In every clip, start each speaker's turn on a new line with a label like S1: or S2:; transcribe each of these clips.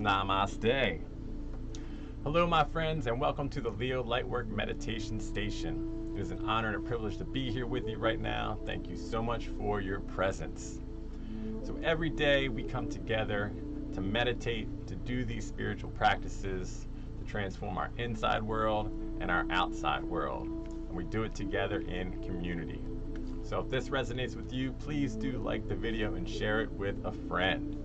S1: Namaste. Hello my friends, and welcome to the Leo Lightwork Meditation Station. It is an honor and a privilege to be here with you right now. Thank you so much for your presence. So every day we come together to meditate, to do these spiritual practices, to transform our inside world and our outside world. And we do it together in community. So if this resonates with you, please do like the video and share it with a friend.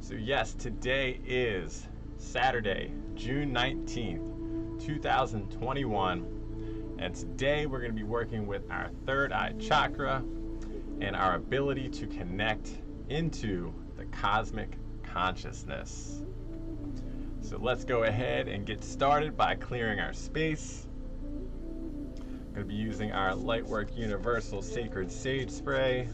S1: So yes, today is Saturday, June 19th, 2021. And today we're going to be working with our third eye chakra and our ability to connect into the cosmic consciousness. So let's go ahead and get started by clearing our space. I'm going to be using our Lightwork Universal Sacred Sage Spray.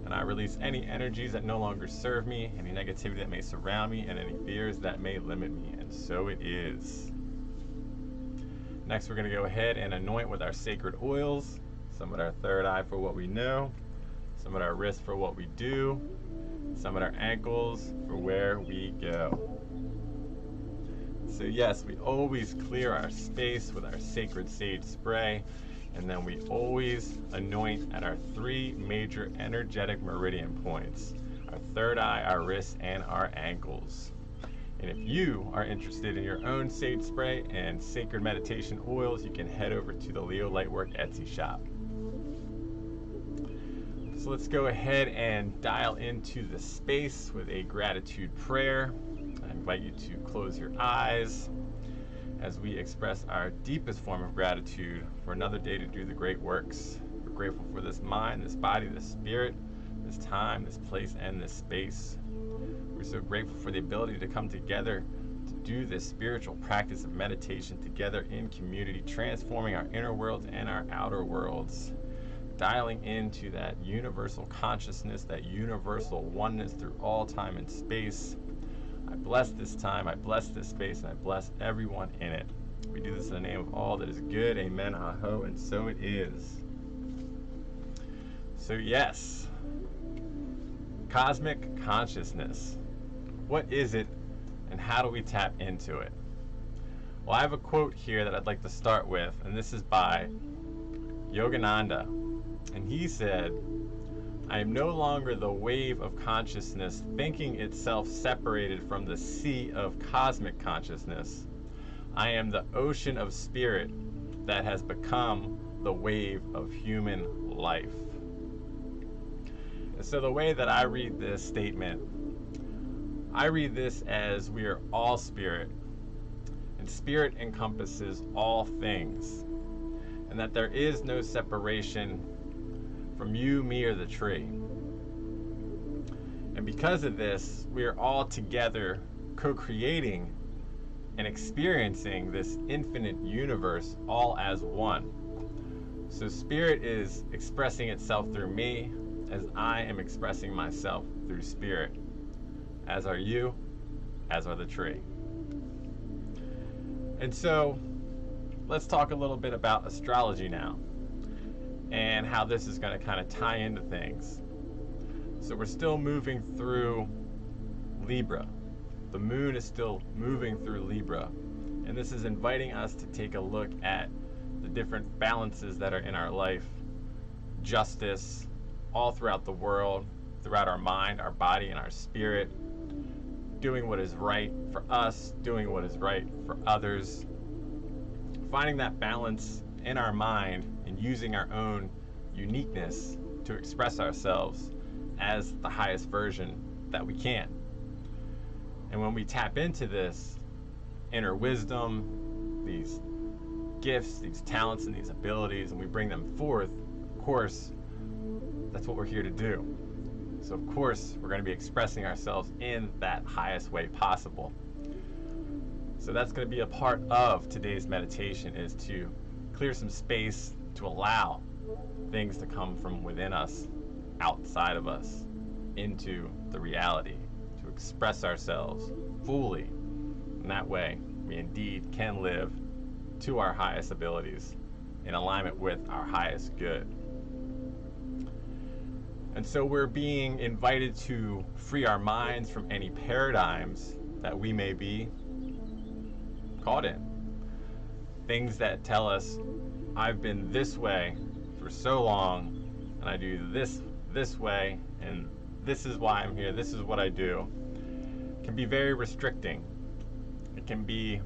S1: And I release any energies that no longer serve me, any negativity that may surround me, and any fears that may limit me. And so it is. Next, we're going to go ahead and anoint with our sacred oils. Some at our third eye for what we know, some at our wrists for what we do, some at our ankles for where we go. So yes, we always clear our space with our sacred sage spray. And then we always anoint at our three major energetic meridian points, our third eye, our wrists, and our ankles. And if you are interested in your own sage spray and sacred meditation oils, you can head over to the Leo Lightwork Etsy shop. So let's go ahead and dial into the space with a gratitude prayer. I invite you to close your eyes as we express our deepest form of gratitude for another day to do the great works. We're grateful for this mind, this body, this spirit, this time, this place, and this space. We're so grateful for the ability to come together to do this spiritual practice of meditation together in community, transforming our inner worlds and our outer worlds, dialing into that universal consciousness, that universal oneness through all time and space. I bless this time, I bless this space, and I bless everyone in it. We do this in the name of all that is good. Amen, aho, and so it is. So yes, cosmic consciousness. What is it, and how do we tap into it? Well, I have a quote here that I'd like to start with, and this is by Yogananda. And he said, "I am no longer the wave of consciousness thinking itself separated from the sea of cosmic consciousness. I am the ocean of spirit that has become the wave of human life." And so the way that I read this statement, I read this as we are all spirit, and spirit encompasses all things, and that there is no separation from you, me, or the tree. And because of this, we are all together co-creating and experiencing this infinite universe all as one. So spirit is expressing itself through me as I am expressing myself through spirit, as are you, as are the tree. And so let's talk a little bit about astrology now, and how this is going to kind of tie into things. So we're still moving through Libra. The moon is still moving through Libra. And this is inviting us to take a look at the different balances that are in our life, justice, all throughout the world, throughout our mind, our body, and our spirit, doing what is right for us, doing what is right for others, finding that balance in our mind and using our own uniqueness to express ourselves as the highest version that we can. And when we tap into this inner wisdom, these gifts, these talents, and these abilities, and we bring them forth, of course, that's what we're here to do. So of course, we're going to be expressing ourselves in that highest way possible. So that's going to be a part of today's meditation, is to clear some space to allow things to come from within us, outside of us, into the reality, to express ourselves fully. And that way, we indeed can live to our highest abilities in alignment with our highest good. And so we're being invited to free our minds from any paradigms that we may be caught in. Things that tell us, I've been this way for so long, and I do this way, and this is why I'm here, this is what I do, can be very restricting. It can be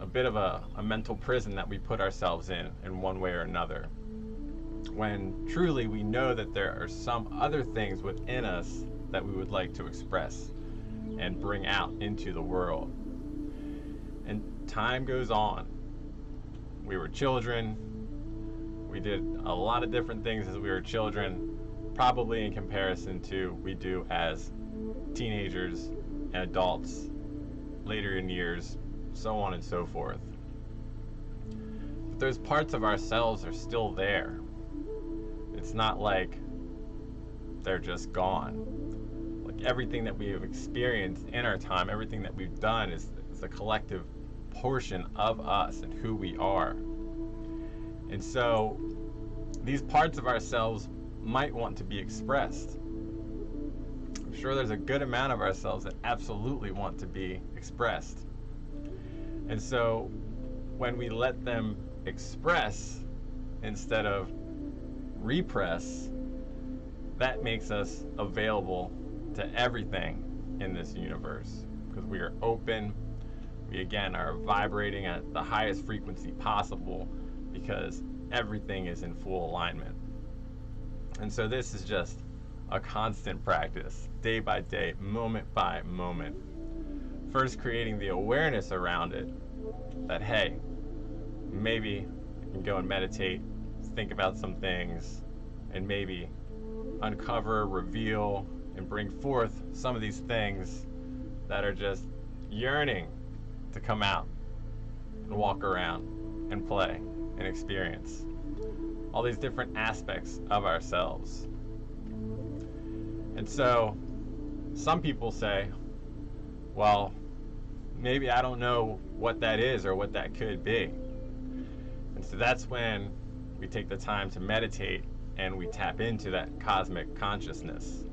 S1: a bit of a mental prison that we put ourselves in one way or another. When truly we know that there are some other things within us that we would like to express and bring out into the world. And time goes on. We were children. We did a lot of different things as we were children, probably in comparison to we do as teenagers and adults, later in years, so on and so forth. But those parts of ourselves are still there. It's not like they're just gone. Like everything that we have experienced in our time, everything that we've done is a collective portion of us and who we are. And so these parts of ourselves might want to be expressed. I'm sure there's a good amount of ourselves that absolutely want to be expressed. And so when we let them express instead of repress, that makes us available to everything in this universe, because we are open. We again are vibrating at the highest frequency possible because everything is in full alignment. And so this is just a constant practice, day by day, moment by moment. First creating the awareness around it, that hey, maybe I can go and meditate, think about some things, and maybe uncover, reveal, and bring forth some of these things that are just yearning to come out and walk around and play and experience all these different aspects of ourselves. And so some people say, well, maybe I don't know what that is or what that could be. And so that's when we take the time to meditate and we tap into that cosmic consciousness.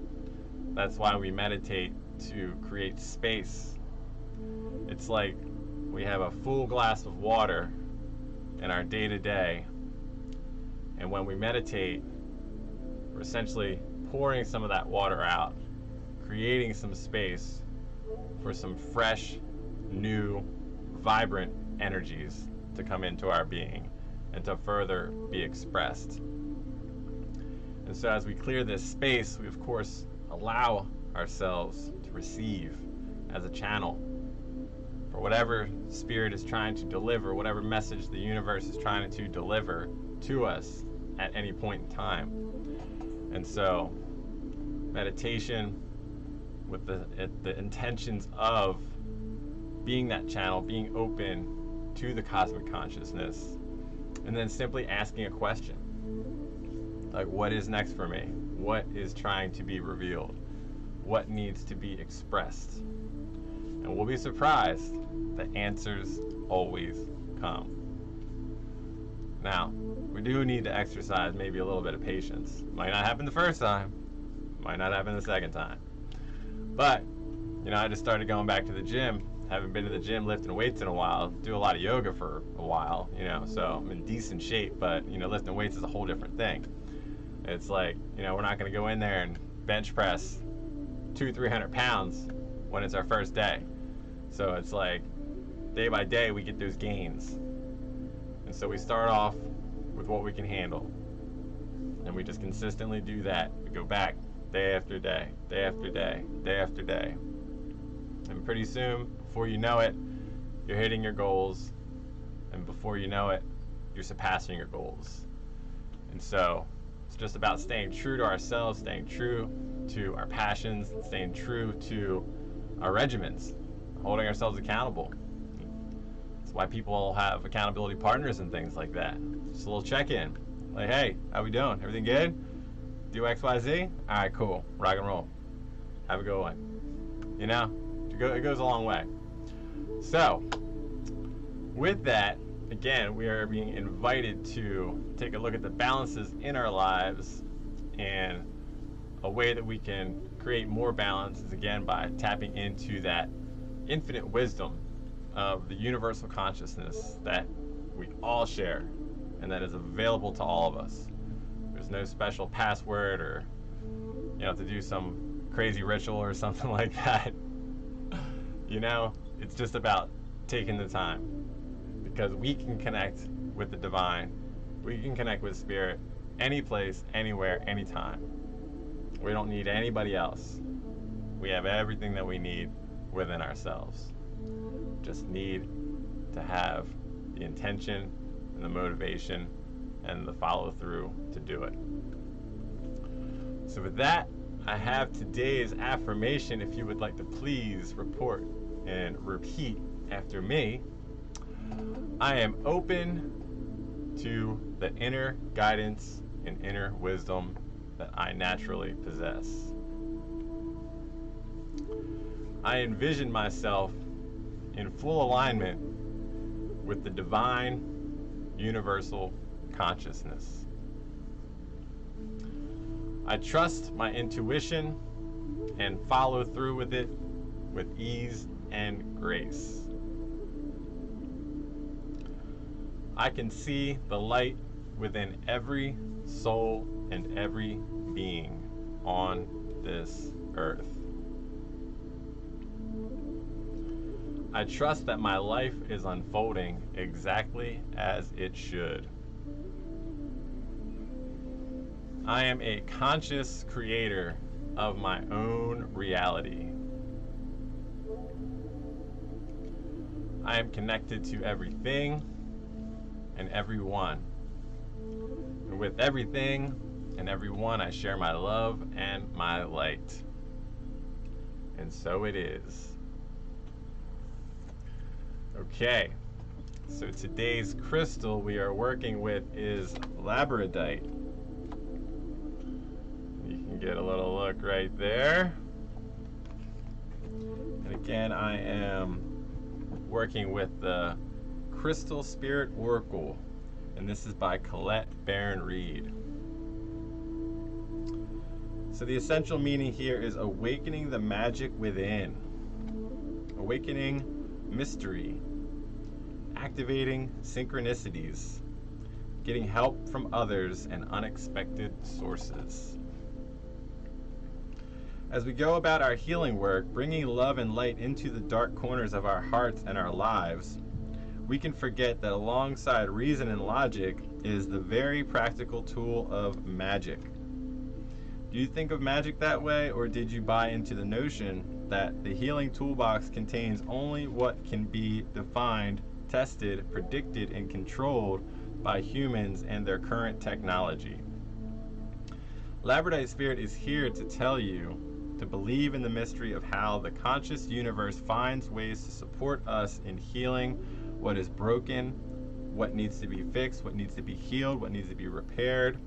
S1: That's why we meditate, to create space. It's like we have a full glass of water in our day-to-day, and when we meditate, we're essentially pouring some of that water out, creating some space for some fresh, new, vibrant energies to come into our being and to further be expressed. And so as we clear this space, we of course allow ourselves to receive as a channel for whatever spirit is trying to deliver, whatever message the universe is trying to deliver to us at any point in time. And so meditation with the intentions of being that channel, being open to the cosmic consciousness, and then simply asking a question. Like, what is next for me? What is trying to be revealed? What needs to be expressed? And we'll be surprised that answers always come. Now, we do need to exercise maybe a little bit of patience. Might not happen the first time, might not happen the second time. But, you know, I just started going back to the gym. Haven't been to the gym lifting weights in a while. Do a lot of yoga for a while, you know, so I'm in decent shape, but, you know, lifting weights is a whole different thing. It's like, you know, we're not going to go in there and bench press 200-300 pounds when it's our first day. So it's like day by day we get those gains. And so we start off with what we can handle. And we just consistently do that. We go back day after day, day after day, day after day. And pretty soon, before you know it, you're hitting your goals. And before you know it, you're surpassing your goals. And so it's just about staying true to ourselves, staying true to our passions, staying true to our regimens, holding ourselves accountable. That's why people have accountability partners and things like that. Just a little check-in. Like, hey, how we doing? Everything good? Do X, Y, Z? All right, cool. Rock and roll. Have a good one. You know, it goes a long way. So, with that, again, we are being invited to take a look at the balances in our lives and a way that we can create more balance is again by tapping into that infinite wisdom of the universal consciousness that we all share and that is available to all of us. There's no special password or you have to do some crazy ritual or something like that. You know, it's just about taking the time, because we can connect with the divine, we can connect with spirit any place, anywhere, anytime. We don't need anybody else. We have everything that we need within ourselves. Just need to have the intention and the motivation and the follow through to do it. So with that, I have today's affirmation. If you would like to please report and repeat after me. I am open to the inner guidance and inner wisdom that I naturally possess. I envision myself in full alignment with the divine universal consciousness. I trust my intuition and follow through with it with ease and grace. I can see the light within every soul and every being on this earth. I trust that my life is unfolding exactly as it should. I am a conscious creator of my own reality. I am connected to everything and everyone. And with everything and everyone, I share my love and my light. And so it is. Okay, so today's crystal we are working with is labradorite. You can get a little look right there. And again, I am working with the Crystal Spirit Oracle, and this is by Colette Baron-Reed. So the essential meaning here is awakening the magic within, awakening mystery, activating synchronicities, getting help from others and unexpected sources. As we go about our healing work, bringing love and light into the dark corners of our hearts and our lives, we can forget that alongside reason and logic is the very practical tool of magic. Do you think of magic that way, or did you buy into the notion that the healing toolbox contains only what can be defined, tested, predicted, and controlled by humans and their current technology? Labradorite Spirit is here to tell you to believe in the mystery of how the conscious universe finds ways to support us in healing what is broken, what needs to be fixed, what needs to be healed, what needs to be repaired.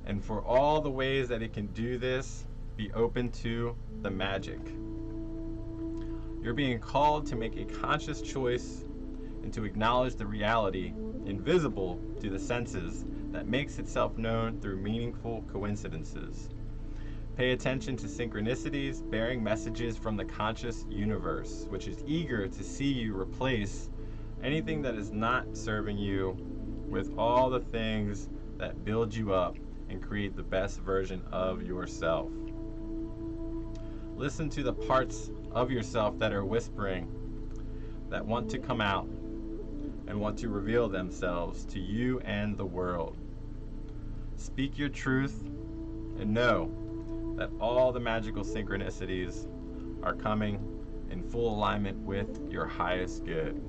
S1: And for all the ways that it can do this, be open to the magic. You're being called to make a conscious choice and to acknowledge the reality invisible to the senses that makes itself known through meaningful coincidences. Pay attention to synchronicities bearing messages from the conscious universe, which is eager to see you replace anything that is not serving you with all the things that build you up and create the best version of yourself. Listen to the parts of yourself that are whispering, that want to come out and want to reveal themselves to you and the world. Speak your truth and know that all the magical synchronicities are coming in full alignment with your highest good.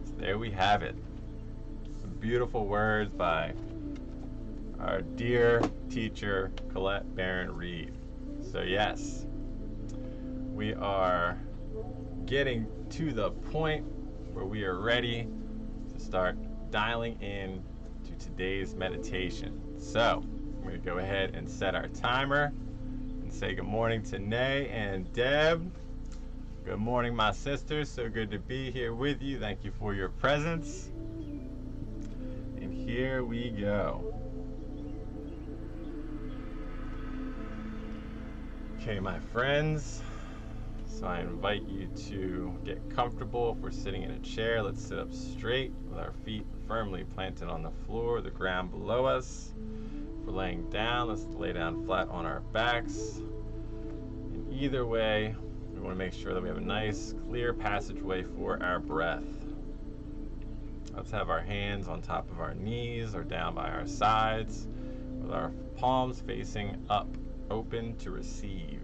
S1: So there we have it. Some beautiful words by our dear teacher, Colette Baron-Reed. So yes, we are getting to the point where we are ready to start dialing in to today's meditation. So I'm going to go ahead and set our timer and say good morning to Nay and Deb. Good morning, my sisters. So good to be here with you. Thank you for your presence. And here we go. Okay, my friends, so I invite you to get comfortable. If we're sitting in a chair, let's sit up straight with our feet firmly planted on the floor, the ground below us. If we're laying down, let's lay down flat on our backs. And either way, we want to make sure that we have a nice, clear passageway for our breath. Let's have our hands on top of our knees or down by our sides with our palms facing up, open to receive.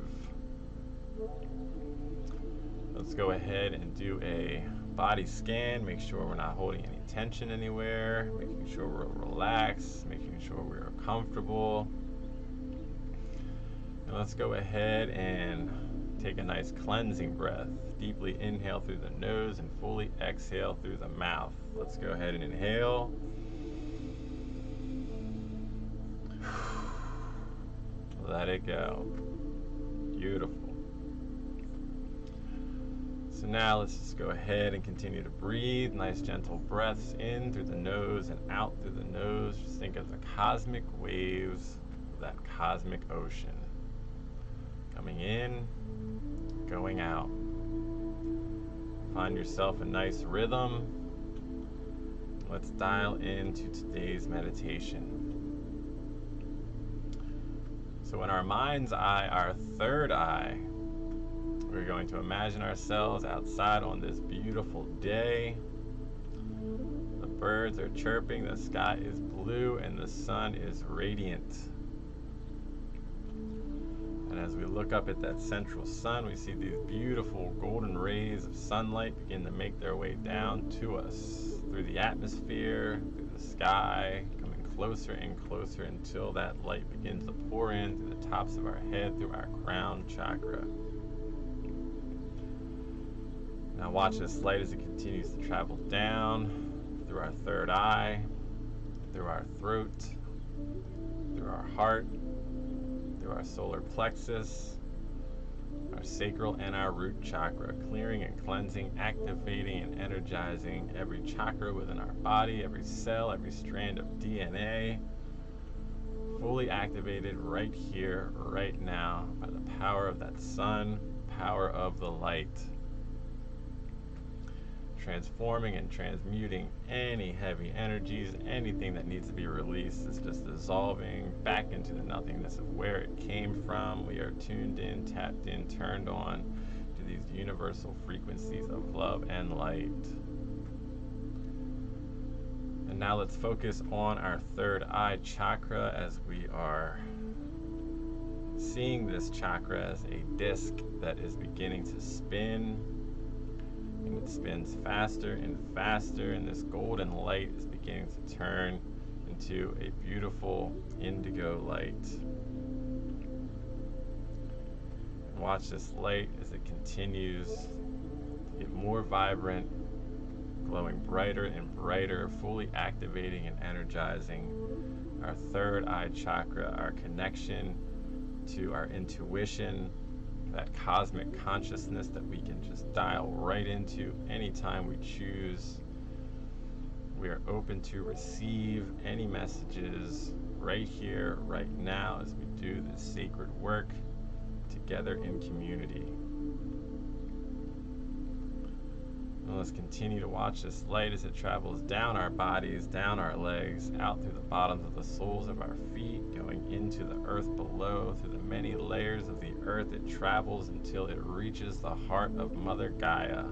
S1: Let's go ahead and do a body scan, make sure we're not holding any tension anywhere, making sure we're relaxed, making sure we're comfortable. And let's go ahead and take a nice cleansing breath. Deeply inhale through the nose and fully exhale through the mouth. Let's go ahead and inhale. Let it go. Beautiful. So now let's just go ahead and continue to breathe. Nice gentle breaths in through the nose and out through the nose. Just think of the cosmic waves of that cosmic ocean. Coming in, going out. Find yourself a nice rhythm. Let's dial into today's meditation. So in our mind's eye, our third eye, we're going to imagine ourselves outside on this beautiful day. The birds are chirping, the sky is blue, and the sun is radiant. And as we look up at that central sun, we see these beautiful golden rays of sunlight begin to make their way down to us through the atmosphere, through the sky, coming closer and closer until that light begins to pour in through the tops of our head, through our crown chakra. Now watch this light as it continues to travel down through our third eye, through our throat, through our heart, through our solar plexus, our sacral and our root chakra, clearing and cleansing, activating and energizing every chakra within our body, every cell, every strand of DNA, fully activated right here, right now, by the power of that sun, power of the light. Transforming and transmuting any heavy energies, anything that needs to be released is just dissolving back into the nothingness of where it came from. We are tuned in, tapped in, turned on to these universal frequencies of love and light. And now let's focus on our third eye chakra as we are seeing this chakra as a disc that is beginning to spin. And it spins faster and faster, and this golden light is beginning to turn into a beautiful indigo light. And watch this light as it continues to get more vibrant, glowing brighter and brighter, fully activating and energizing our third eye chakra, our connection to our intuition, that cosmic consciousness that we can just dial right into anytime we choose. We are open to receive any messages right here, right now, as we do this sacred work together in community. And let's continue to watch this light as it travels down our bodies, down our legs, out through the bottoms of the soles of our feet, going into the earth below, through the many layers of the earth. It travels until it reaches the heart of Mother Gaia.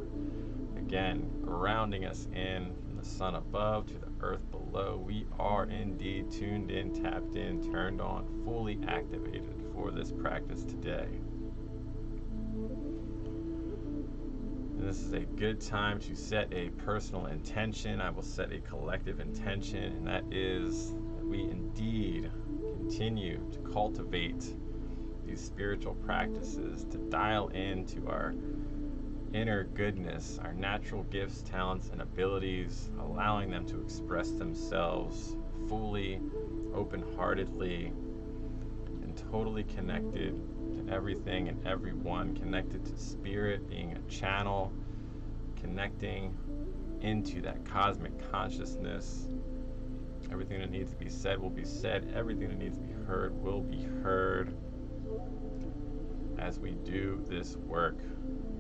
S1: Again, grounding us in from the sun above to the earth below. We are indeed tuned in, tapped in, turned on, fully activated for this practice today. And this is a good time to set a personal intention. I will set a collective intention, and that is that we indeed continue to cultivate these spiritual practices, to dial into our inner goodness, our natural gifts, talents, and abilities, allowing them to express themselves fully, open-heartedly, and totally connected to everything and everyone, connected to spirit, being a channel, connecting into that cosmic consciousness. Everything that needs to be said will be said. Everything that needs to be heard will be heard. as we do this work,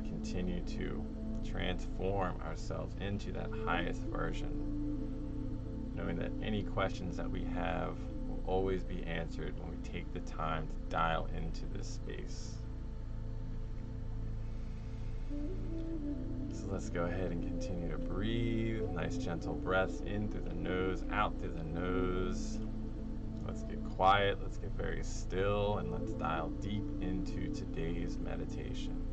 S1: continue to transform ourselves into that highest version, knowing that any questions that we have will always be answered when we take the time to dial into this space. So let's go ahead and continue to breathe. Nice gentle breaths in through the nose, out through the nose. Let's get quiet, let's get very still, and let's dial deep into today's meditation.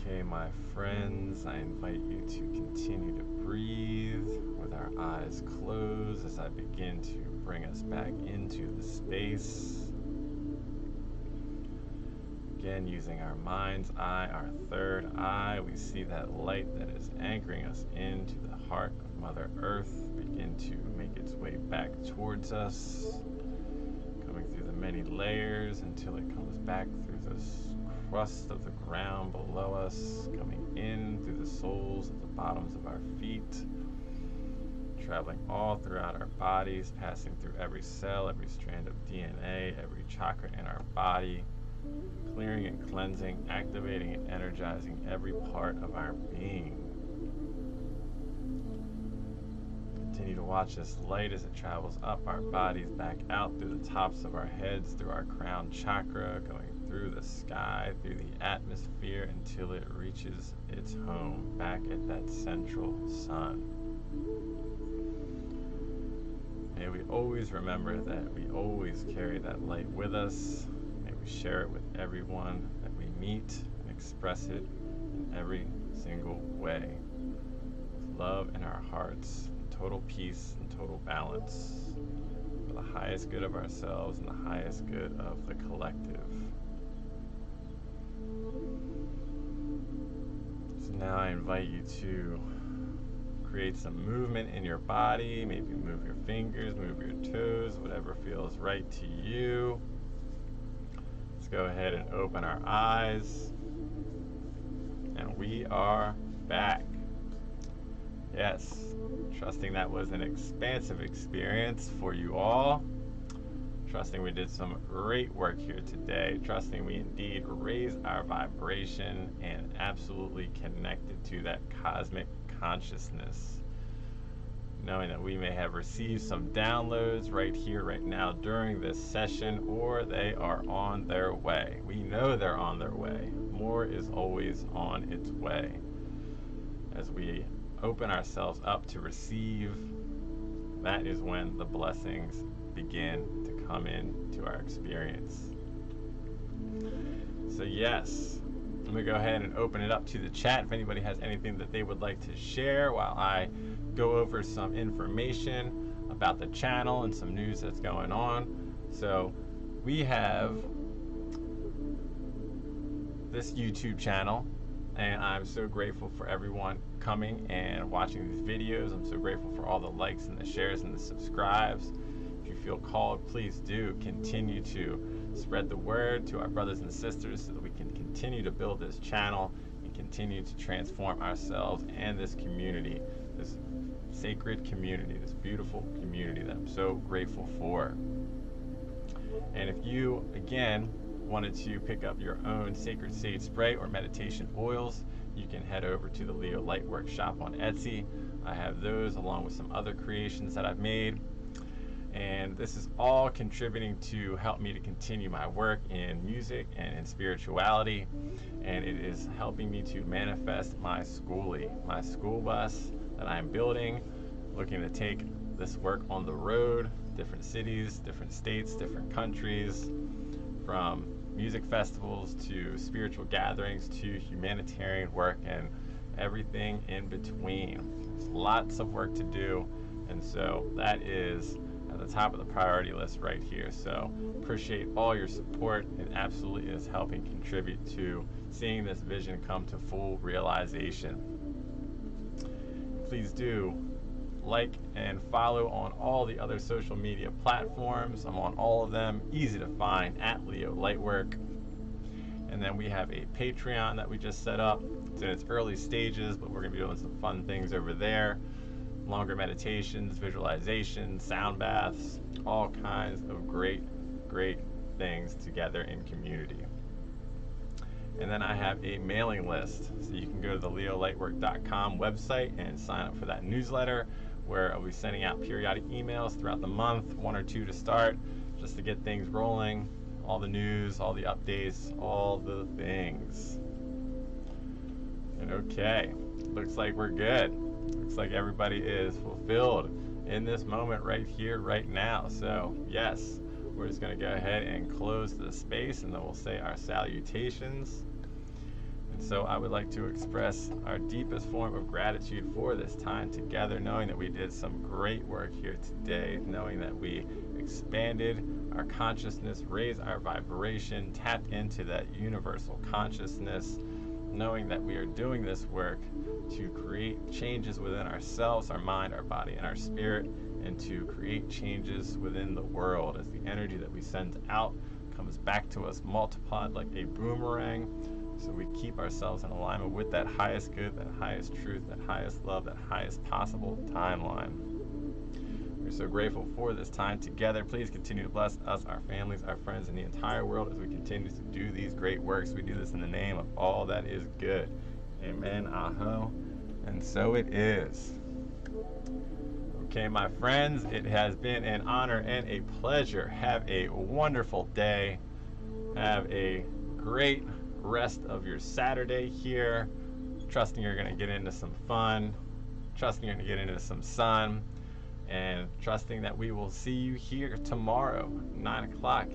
S1: Okay, my friends, I invite you to continue to breathe with our eyes closed as I begin to bring us back into the space. Again, using our mind's eye, our third eye, we see that light that is anchoring us into the heart of Mother Earth begin to make its way back towards us, coming through the many layers until it comes back through this crust of the ground below us, coming in through the soles of the bottoms of our feet, traveling all throughout our bodies, passing through every cell, every strand of DNA, every chakra in our body, clearing and cleansing, activating and energizing every part of our being. Continue to watch this light as it travels up our bodies, back out through the tops of our heads, through our crown chakra, going through the sky, through the atmosphere, until it reaches its home back at that central sun. May we always remember that we always carry that light with us. May we share it with everyone that we meet and express it in every single way. With love in our hearts, total peace and total balance, for the highest good of ourselves and the highest good of the collective. So now I invite you to create some movement in your body. Maybe move your fingers, move your toes, whatever feels right to you. Let's go ahead and open our eyes. And we are back. Yes, trusting that was an expansive experience for you all. Trusting we did some great work here today. Trusting we indeed raised our vibration and absolutely connected to that cosmic consciousness. Knowing that we may have received some downloads right here, right now during this session, or they are on their way. We know they're on their way. More is always on its way. As we open ourselves up to receive, that is when the blessings begin to come into our experience. So yes, I'm going to go ahead and open it up to the chat if anybody has anything that they would like to share while I go over some information about the channel and some news that's going on. So we have this YouTube channel, and I'm so grateful for everyone coming and watching these videos. I'm so grateful for all the likes and the shares and the subscribes. If you feel called, please do continue to spread the word to our brothers and sisters so that we can continue to build this channel and continue to transform ourselves and this community, this sacred community, this beautiful community that I'm so grateful for. And if you, again, wanted to pick up your own sacred sage spray or meditation oils, you can head over to the Leo Lightwork shop on Etsy. I have those along with some other creations that I've made. And this is all contributing to help me to continue my work in music and in spirituality. And it is helping me to manifest my Skoolie, my school bus that I'm building, looking to take this work on the road, different cities, different states, different countries, from music festivals to spiritual gatherings to humanitarian work and everything in between. There's lots of work to do, and so that is at the top of the priority list right here. So appreciate all your support. It absolutely is helping contribute to seeing this vision come to full realization. Please do like and follow on all the other social media platforms. I'm on all of them, easy to find, at Leo Lightwork. And then we have a Patreon that we just set up. It's in its early stages, but we're going to be doing some fun things over there. Longer meditations, visualizations, sound baths, all kinds of great things together in community. And then I have a mailing list. So you can go to the leolightwork.com website and sign up for that newsletter, where I'll be sending out periodic emails throughout the month, 1 or 2 to start, just to get things rolling, all the news, all the updates, all the things. And okay, looks like we're good. Looks like everybody is fulfilled in this moment right here, right now. So yes, we're just going to go ahead and close the space, and then we'll say our salutations. So I would like to express our deepest form of gratitude for this time together, knowing that we did some great work here today, knowing that we expanded our consciousness, raised our vibration, tapped into that universal consciousness, knowing that we are doing this work to create changes within ourselves, our mind, our body, and our spirit, and to create changes within the world as the energy that we send out comes back to us multiplied like a boomerang. So we keep ourselves in alignment with that highest good, that highest truth, that highest love, that highest possible timeline. We're so grateful for this time together. Please continue to bless us, our families, our friends, and the entire world as we continue to do these great works. We do this in the name of all that is good. Amen, aho, and so it is. Okay, my friends, it has been an honor and a pleasure. Have a wonderful day. Have a great rest of your Saturday here. Trusting you're going to get into some fun. Trusting you're going to get into some sun. And trusting that we will see you here tomorrow, 9 o'clock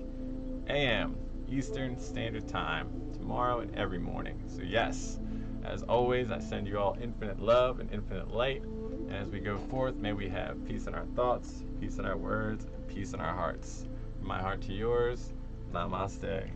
S1: a.m. Eastern Standard Time. Tomorrow and every morning. So yes, as always, I send you all infinite love and infinite light. And as we go forth, may we have peace in our thoughts, peace in our words, and peace in our hearts. From my heart to yours, namaste.